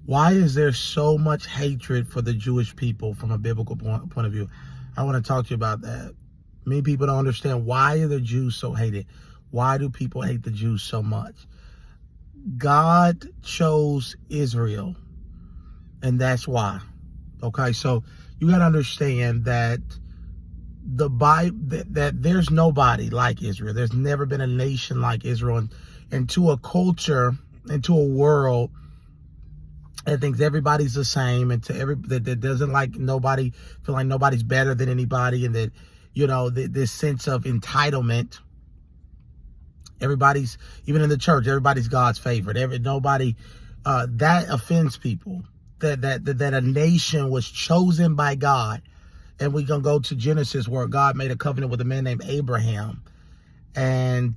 Why is there so much hatred for the Jewish people from a biblical point of view? I want to talk to you about that. Many people don't understand, why are the Jews so hated? Why do people hate the Jews so much? God chose Israel, and that's why. Okay, so you got to understand that the Bible, that there's nobody like Israel. There's never been a nation like Israel, and to a culture, into a world that thinks everybody's the same, and to that doesn't like nobody, feel like nobody's better than anybody, and that, you know, this sense of entitlement. Everybody's, even in the church, everybody's God's favorite. Nobody, that offends people. That a nation was chosen by God. And we're going to go to Genesis, where God made a covenant with a man named Abraham. And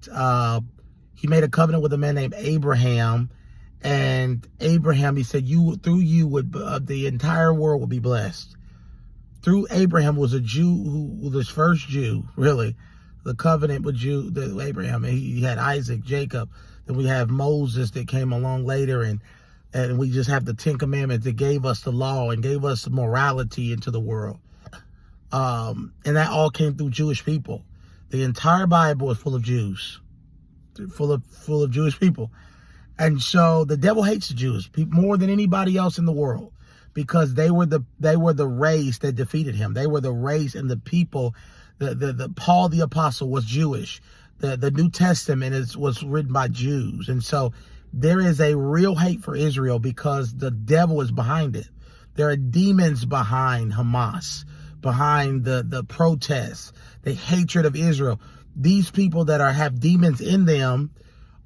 he made a covenant with a man named Abraham. And Abraham, he said, through you would the entire world would be blessed. Through Abraham was a Jew who was the first Jew, really. The covenant with Abraham. And he had Isaac, Jacob. Then we have Moses that came along later. And we just have the 10 Commandments that gave us the law and gave us morality into the world. And that all came through Jewish people. The entire Bible is full of Jews, full of Jewish people. And so the devil hates the Jews more than anybody else in the world, because they were the race that defeated him. They were the race and the people. The Paul the Apostle was Jewish. The New Testament was written by Jews. And so there is a real hate for Israel because the devil is behind it. There are demons behind Hamas, behind the protests, the hatred of Israel. These people that have demons in them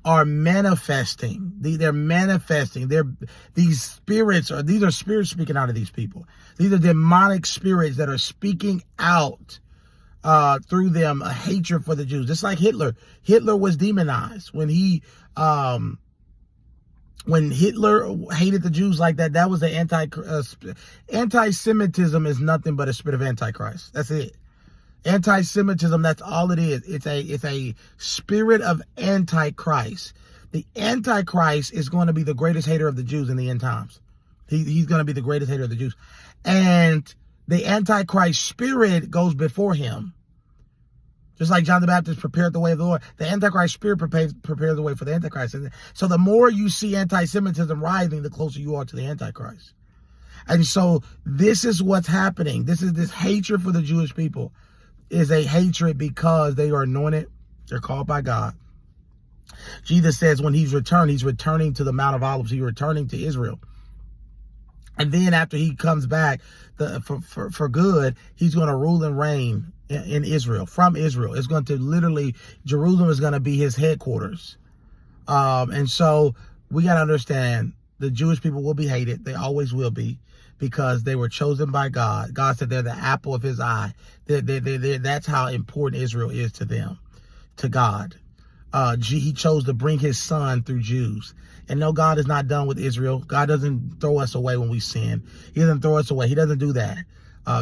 are manifesting. They're manifesting. These are spirits speaking out of these people. These are demonic spirits that are speaking out through them a hatred for the Jews. Just like Hitler. Hitler was demonized when Hitler hated the Jews like that. That was the anti-Semitism is nothing but a spirit of Antichrist. That's it. Anti-Semitism, that's all it is. It's a spirit of Antichrist. The Antichrist is going to be the greatest hater of the Jews in the end times. He's going to be the greatest hater of the Jews. And the Antichrist spirit goes before him. Just like John the Baptist prepared the way of the Lord, the Antichrist spirit prepares the way for the Antichrist. So the more you see anti-Semitism rising, the closer you are to the Antichrist. And so this is what's happening. This hatred for the Jewish people is a hatred because they are anointed. They're called by God. Jesus says when he's returning to the Mount of Olives. He's returning to Israel. And then after he comes back for good, he's going to rule and reign in Israel, from Israel. It's going to literally, Jerusalem is going to be his headquarters. And so we got to understand the Jewish people will be hated. They always will be, because they were chosen by God. God said they're the apple of his eye. That's how important Israel is to them, to God. He chose to bring his son through Jews. And no, God is not done with Israel. God doesn't throw us away when we sin. He doesn't throw us away. He doesn't do that.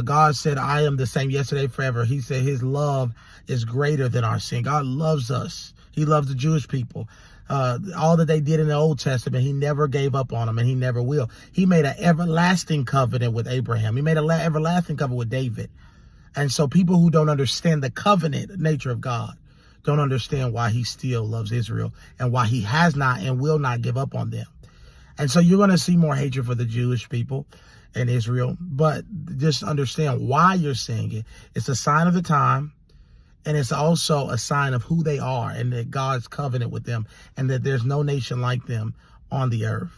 God said, I am the same yesterday, forever. He said his love is greater than our sin. God loves us. He loves the Jewish people. All that they did in the Old Testament, he never gave up on them, and he never will. He made an everlasting covenant with Abraham. He made an everlasting covenant with David. And so people who don't understand the covenant nature of God don't understand why he still loves Israel and why he has not and will not give up on them. And so you're going to see more hatred for the Jewish people in Israel. But just understand why you're seeing it. It's a sign of the time. And it's also a sign of who they are and that God's covenant with them and that there's no nation like them on the earth.